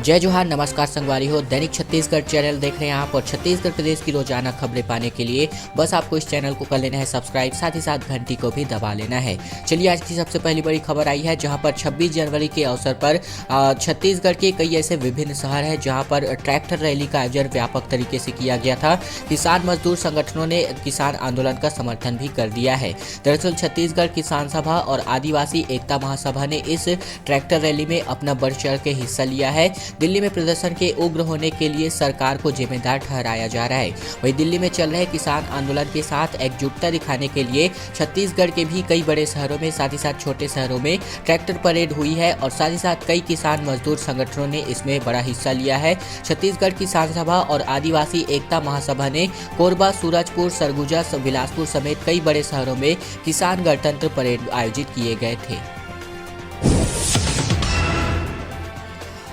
जय जोहार, नमस्कार संगवारी हो। दैनिक छत्तीसगढ़ चैनल देख रहे हैं आप और छत्तीसगढ़ प्रदेश की रोजाना खबरें पाने के लिए बस आपको इस चैनल को कर लेना है सब्सक्राइब, साथ ही साथ घंटी को भी दबा लेना है। चलिए आज की सबसे पहली बड़ी खबर आई है जहां पर 26 जनवरी के अवसर पर छत्तीसगढ़ के कई ऐसे विभिन्न शहर हैं जहां पर ट्रैक्टर रैली का आयोजन व्यापक तरीके से किया गया था। किसान मजदूर संगठनों ने किसान आंदोलन का समर्थन भी कर दिया है। दरअसल छत्तीसगढ़ किसान सभा और आदिवासी एकता महासभा ने इस ट्रैक्टर रैली में अपना बढ़ चढ़ के हिस्सा लिया है। दिल्ली में प्रदर्शन के उग्र होने के लिए सरकार को जिम्मेदार ठहराया जा रहा है। वहीं दिल्ली में चल रहे किसान आंदोलन के साथ एकजुटता दिखाने के लिए छत्तीसगढ़ के भी कई बड़े शहरों में साथ ही साथ छोटे शहरों में ट्रैक्टर परेड हुई है और साथ ही साथ कई किसान मजदूर संगठनों ने इसमें बड़ा हिस्सा लिया है। छत्तीसगढ़ किसान सभा और आदिवासी एकता महासभा ने कोरबा, सूरजपुर, सरगुजा, बिलासपुर समेत कई बड़े शहरों में किसान गणतंत्र परेड आयोजित किए गए थे।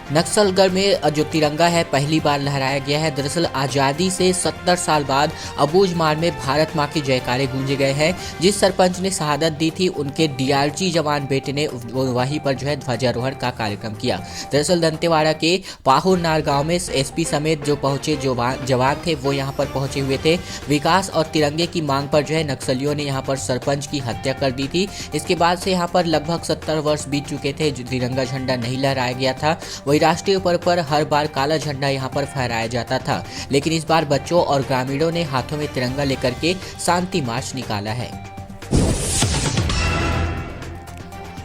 नक्सलगढ़ में जो तिरंगा है पहली बार लहराया गया है। दरअसल आज़ादी से 70 साल बाद अबूझमाड़ में भारत माँ के जयकारे गूंजे गए हैं। जिस सरपंच ने शहादत दी थी उनके डीआरजी जवान बेटे ने वहीं पर जो है ध्वजारोहण का कार्यक्रम किया। दरअसल दंतेवाड़ा के पाहुरनार गांव में एसपी समेत जो पहुंचे जवान थे वो यहां पर पहुंचे हुए थे। विकास और तिरंगे की मांग पर जो है नक्सलियों ने यहां पर सरपंच की हत्या कर दी थी। इसके बाद से यहां पर लगभग 70 वर्ष बीत चुके थे जो तिरंगा झंडा नहीं लहराया गया था। राष्ट्रीय पर्व पर हर बार काला झंडा यहां पर फहराया जाता था, लेकिन इस बार बच्चों और ग्रामीणों ने हाथों में तिरंगा लेकर के शांति मार्च निकाला है।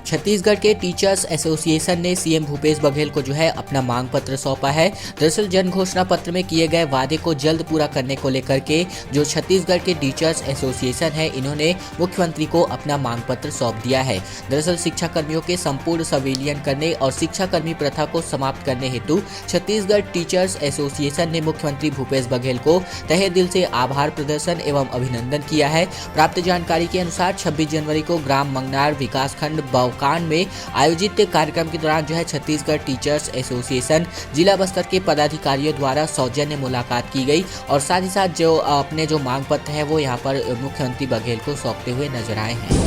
छत्तीसगढ़ के टीचर्स एसोसिएशन ने सीएम भूपेश बघेल को जो है अपना मांग पत्र सौंपा है। दरअसल जन घोषणा पत्र में किए गए वादे को जल्द पूरा करने को लेकर के जो छत्तीसगढ़ के टीचर्स एसोसिएशन है इन्होंने मुख्यमंत्री को अपना मांग पत्र सौंप दिया है। दरअसल शिक्षा कर्मियों के संपूर्ण संविलियन करने और शिक्षा कर्मी प्रथा को समाप्त करने हेतु छत्तीसगढ़ टीचर्स एसोसिएशन ने मुख्यमंत्री भूपेश बघेल को तहे दिल से आभार प्रदर्शन एवं अभिनंदन किया है। प्राप्त जानकारी के अनुसार 26 जनवरी को ग्राम मंगनार विकासखंड कांड में आयोजित कार्यक्रम के दौरान जो है छत्तीसगढ़ टीचर्स एसोसिएशन जिला बस्तर के पदाधिकारियों द्वारा सौजन्य मुलाकात की गई और साथ ही साथ जो अपने जो मांग पत्र है वो यहाँ पर मुख्यमंत्री बघेल को सौंपते हुए नजर आए हैं।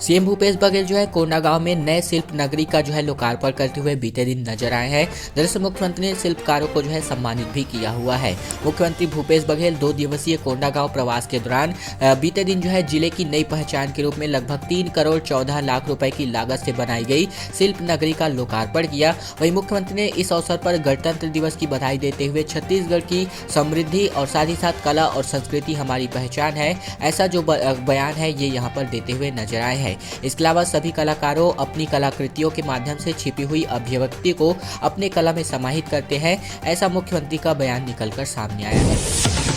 सीएम भूपेश बघेल जो है कोंडागांव में नए शिल्प नगरी का जो है लोकार्पण करते हुए बीते दिन नजर आए हैं। दरअसल मुख्यमंत्री ने शिल्पकारों को जो है सम्मानित भी किया हुआ है। मुख्यमंत्री भूपेश बघेल 2 दिवसीय कोंडागांव प्रवास के दौरान बीते दिन जो है जिले की नई पहचान के रूप में लगभग 3 करोड़ 14 लाख रुपए की लागत से बनाई गई शिल्प नगरी का लोकार्पण किया। वहीं मुख्यमंत्री ने इस अवसर पर गणतंत्र दिवस की बधाई देते हुए छत्तीसगढ़ की समृद्धि और साथ ही साथ कला और संस्कृति हमारी पहचान है ऐसा जो बयान है ये यहाँ पर देते हुए नजर आए हैं। इसके अलावा सभी कलाकारों अपनी कलाकृतियों के माध्यम से छिपी हुई अभिव्यक्ति को अपने कला में समाहित करते हैं ऐसा मुख्यमंत्री का बयान निकलकर सामने आया है।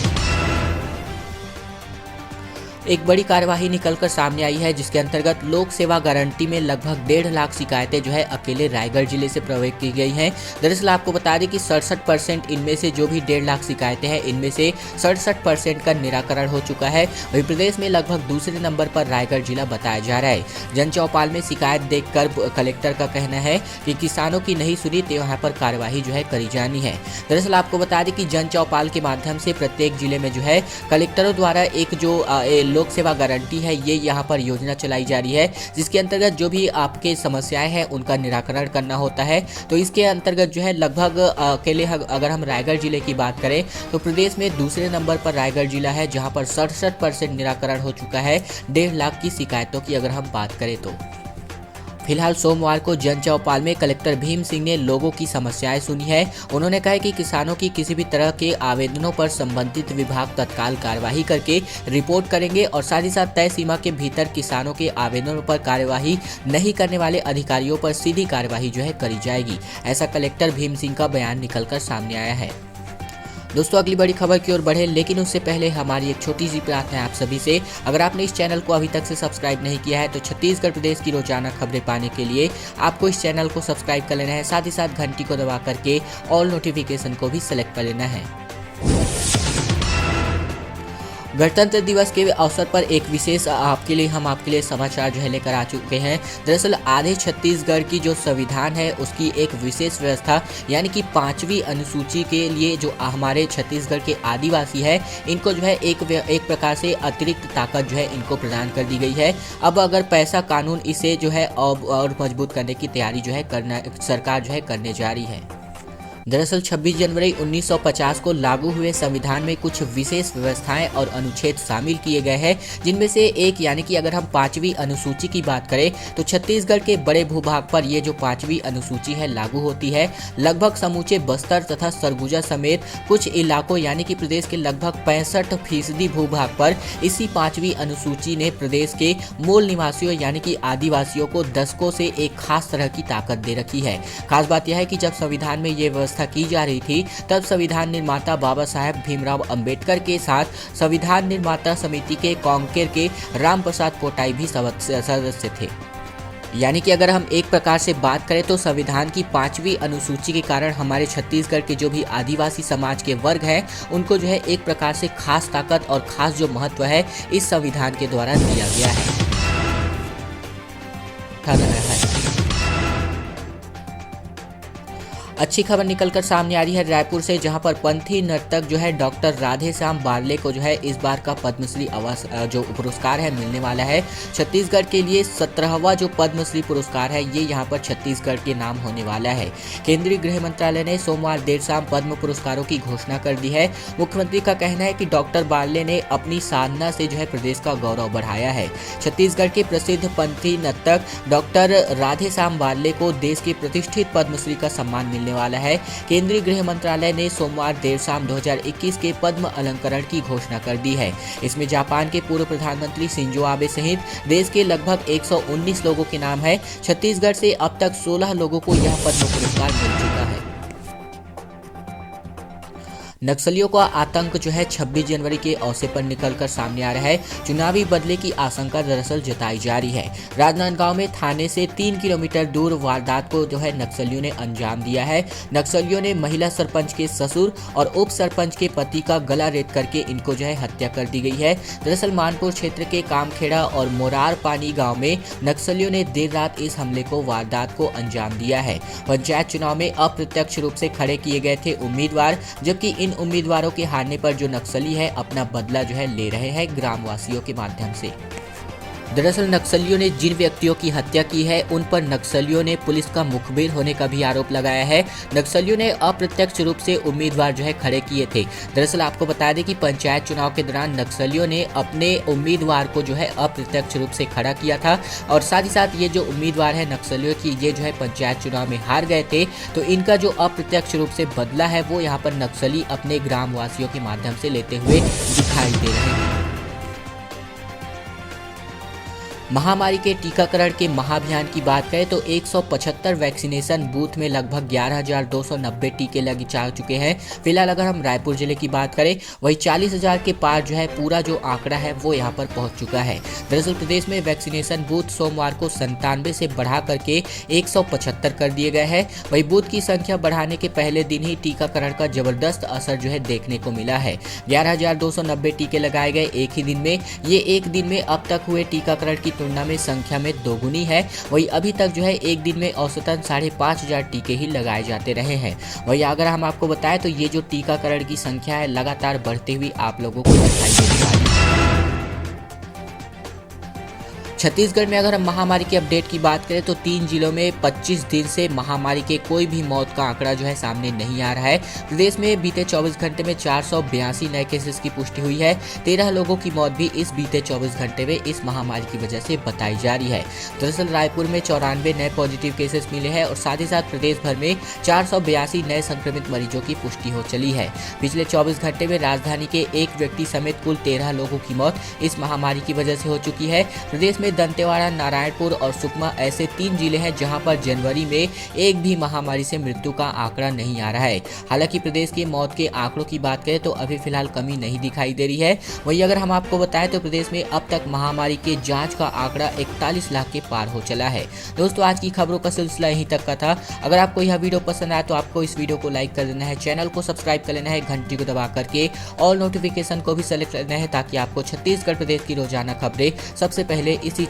एक बड़ी कार्यवाही निकलकर सामने आई है जिसके अंतर्गत लोक सेवा गारंटी में लगभग 1.5 लाख शिकायतें जो है अकेले रायगढ़ जिले से प्रवेश की गई हैं। दरअसल आपको बता दें कि 67% इनमें से जो भी 1.5 लाख शिकायतें हैं इनमें से 67% का निराकरण हो चुका है। वहीं प्रदेश में लगभग दूसरे नंबर पर रायगढ़ जिला बताया जा रहा है। जन चौपाल में शिकायत देखकर कलेक्टर का कहना है कि किसानों की नहीं सुनी तो यहाँ पर कार्यवाही जो है करी जानी है। दरअसल आपको बता दें कि जन चौपाल के माध्यम से प्रत्येक जिले में जो है कलेक्टरों द्वारा एक जो लोक सेवा गारंटी है ये यहाँ पर योजना चलाई जा रही है जिसके अंतर्गत जो भी आपके समस्याएं हैं उनका निराकरण करना होता है। तो इसके अंतर्गत जो है लगभग अकेले अगर हम रायगढ़ जिले की बात करें तो प्रदेश में दूसरे नंबर पर रायगढ़ जिला है जहां पर 67% निराकरण हो चुका है 1.5 लाख की शिकायतों की अगर हम बात करें तो। फिलहाल सोमवार को जन चौपाल में कलेक्टर भीम सिंह ने लोगों की समस्याएं सुनी है। उन्होंने कहा कि किसानों की किसी भी तरह के आवेदनों पर संबंधित विभाग तत्काल कार्यवाही करके रिपोर्ट करेंगे और साथ ही साथ तय सीमा के भीतर किसानों के आवेदनों पर कार्यवाही नहीं करने वाले अधिकारियों पर सीधी कार्यवाही जो है करी जाएगी ऐसा कलेक्टर भीम सिंह का बयान निकलकर सामने आया है। दोस्तों अगली बड़ी खबर की ओर बढ़े लेकिन उससे पहले हमारी एक छोटी सी प्रार्थना है आप सभी से। अगर आपने इस चैनल को अभी तक से सब्सक्राइब नहीं किया है तो छत्तीसगढ़ प्रदेश की रोजाना खबरें पाने के लिए आपको इस चैनल को सब्सक्राइब कर लेना है, साथ ही साथ घंटी को दबा करके ऑल नोटिफिकेशन को भी सिलेक्ट कर लेना है। गणतंत्र दिवस के अवसर पर एक विशेष आपके लिए समाचार जो है लेकर आ चुके हैं। दरअसल आधे छत्तीसगढ़ की जो संविधान है उसकी एक विशेष व्यवस्था यानी कि 5वीं अनुसूची के लिए जो हमारे छत्तीसगढ़ के आदिवासी है इनको जो है एक प्रकार से अतिरिक्त ताकत जो है इनको प्रदान कर दी गई है। अब अगर पैसा कानून इसे जो है और मजबूत करने की तैयारी जो है सरकार जो है करने जा रही है। दरअसल 26 जनवरी 1950 को लागू हुए संविधान में कुछ विशेष व्यवस्थाएं और अनुच्छेद शामिल किए गए हैं, जिनमें से एक यानी कि अगर हम 5वीं अनुसूची की बात करें तो छत्तीसगढ़ के बड़े भूभाग पर ये जो 5वीं अनुसूची है लागू होती है। लगभग समूचे बस्तर तथा सरगुजा समेत कुछ इलाकों यानी कि प्रदेश के लगभग 65% भूभाग पर इसी 5वीं अनुसूची ने प्रदेश के मूल निवासियों यानी कि आदिवासियों को दशकों से एक खास तरह की ताकत दे रखी है। खास बात यह है कि जब संविधान में ये व्यवस्था की जा रही थी तब संविधान निर्माता बाबा साहेब भीमराव अंबेडकर के साथ संविधान निर्माता समिति के कांकेर के राम प्रसाद कोटाई भी सदस्य थे। यानी कि अगर हम एक प्रकार से बात करें तो संविधान की 5वीं अनुसूची के कारण हमारे छत्तीसगढ़ के जो भी आदिवासी समाज के वर्ग हैं उनको जो है एक प्रकार से खास ताकत और खास जो महत्व है इस संविधान के द्वारा दिया गया है। अच्छी खबर निकलकर सामने आ रही है रायपुर से, जहां पर पंथी नर्तक जो है डॉक्टर राधेश्याम बारले को जो है इस बार का पद्मश्री जो पुरस्कार है मिलने वाला है। छत्तीसगढ़ के लिए 17वां जो पद्मश्री पुरस्कार है ये यहां पर छत्तीसगढ़ के नाम होने वाला है। केंद्रीय गृह मंत्रालय ने सोमवार देर शाम पद्म पुरस्कारों की घोषणा कर दी है। मुख्यमंत्री का कहना है कि डॉक्टर बारले ने अपनी साधना से जो है प्रदेश का गौरव बढ़ाया है। छत्तीसगढ़ के प्रसिद्ध पंथी नर्तक डॉक्टर राधेश्याम बारले को देश के प्रतिष्ठित पद्मश्री का सम्मान वाला है। केंद्रीय गृह मंत्रालय ने सोमवार देर शाम 2021 के पद्म अलंकरण की घोषणा कर दी है। इसमें जापान के पूर्व प्रधानमंत्री शिंजो आबे सहित देश के लगभग 119 लोगों के नाम है। छत्तीसगढ़ से अब तक 16 लोगों को यह पद्म पुरस्कार मिल चुका है। नक्सलियों का आतंक जो है 26 जनवरी के अवसर पर निकलकर सामने आ रहा है। चुनावी बदले की आशंका दरअसल जताई जा रही है। राजनांदगांव में थाने से 3 किलोमीटर दूर वारदात को जो है नक्सलियों ने अंजाम दिया है। नक्सलियों ने महिला सरपंच के ससुर और उप सरपंच के पति का गला रेत करके इनको जो है हत्या कर दी गई है। दरअसल मानपुर क्षेत्र के कामखेड़ा और मोरार पानी गाँव में नक्सलियों ने देर रात इस हमले को वारदात को अंजाम दिया है। पंचायत चुनाव में अप्रत्यक्ष रूप से खड़े किए गए थे उम्मीदवार, जबकि इन उम्मीदवारों के हारने पर जो नक्सली है अपना बदला जो है ले रहे हैं ग्रामवासियों के माध्यम से। दरअसल नक्सलियों ने जिन व्यक्तियों की हत्या की है उन पर नक्सलियों ने पुलिस का मुखबिर होने का भी आरोप लगाया है। नक्सलियों ने अप्रत्यक्ष रूप से उम्मीदवार जो है खड़े किए थे। दरअसल आपको बता दें कि पंचायत चुनाव के दौरान नक्सलियों ने अपने उम्मीदवार को जो है अप्रत्यक्ष रूप से खड़ा किया था और साथ ही साथ ये जो उम्मीदवार है नक्सलियों की ये जो है पंचायत चुनाव में हार गए थे, तो इनका जो अप्रत्यक्ष रूप से बदला है वो यहाँ पर नक्सली अपने ग्रामवासियों के माध्यम से लेते हुए दिखाई दे रहे हैं। महामारी के टीकाकरण के महाअभियान की बात करें तो 175 वैक्सीनेशन बूथ में लगभग 11,290 टीके लग जा चुके हैं। फिलहाल अगर हम रायपुर जिले की बात करें वही 40,000 के पार जो है पूरा जो आंकड़ा है वो यहां पर पहुंच चुका है। दरअसल प्रदेश में वैक्सीनेशन बूथ सोमवार को 97 से बढ़ा करके 175 कर दिए गए हैं। वही बूथ की संख्या बढ़ाने के पहले दिन ही टीकाकरण का जबरदस्त असर जो है देखने को मिला है। 11,290 टीके लगाए गए एक ही दिन में। ये एक दिन में अब तक हुए टीकाकरण की तुलना में संख्या में दोगुनी है। वही अभी तक जो है एक दिन में औसतन 5,500 टीके ही लगाए जाते रहे हैं। वही अगर हम आपको बताएं तो ये जो टीकाकरण की संख्या है लगातार बढ़ते हुई आप लोगों को दिखाई देने वाली है। छत्तीसगढ़ में अगर हम महामारी की अपडेट की बात करें तो 3 जिलों में 25 दिन से महामारी के कोई भी मौत का आंकड़ा जो है सामने नहीं आ रहा है। प्रदेश में बीते 24 घंटे में 482 नए केसेस की पुष्टि हुई है। 13 लोगों की मौत भी इस बीते 24 घंटे में इस महामारी की वजह से बताई जा रही है। दरअसल रायपुर में 94 नए पॉजिटिव केसेस मिले हैं और साथ ही साथ प्रदेश भर में 482 नए संक्रमित मरीजों की पुष्टि हो चली है। पिछले 24 घंटे में राजधानी के एक व्यक्ति समेत कुल 13 लोगों की मौत इस महामारी की वजह से हो चुकी है। प्रदेश में जिनमें दंतेवाड़ा, नारायणपुर और सुकमा ऐसे 3 जिले हैं जहां पर जनवरी में एक भी महामारी से मृत्यु का आंकड़ा नहीं आ रहा है। हालांकि प्रदेश के मौत के आंकड़ों की बात करें तो अभी फिलहाल कमी नहीं दिखाई दे रही है। वहीं अगर हम आपको बताएं तो प्रदेश में अब तक महामारी के जांच का आंकड़ा 41 लाख के पार हो चला है। दोस्तों, आज की खबरों का सिलसिला यहीं तक का था। अगर आपको यह वीडियो पसंद आया तो आपको इस वीडियो को लाइक कर देना है, चैनल को सब्सक्राइब कर लेना है, घंटी को दबा करके ऑल नोटिफिकेशन को भी सेलेक्ट करना है ताकि आपको छत्तीसगढ़ प्रदेश की रोजाना खबरें सबसे पहले इसी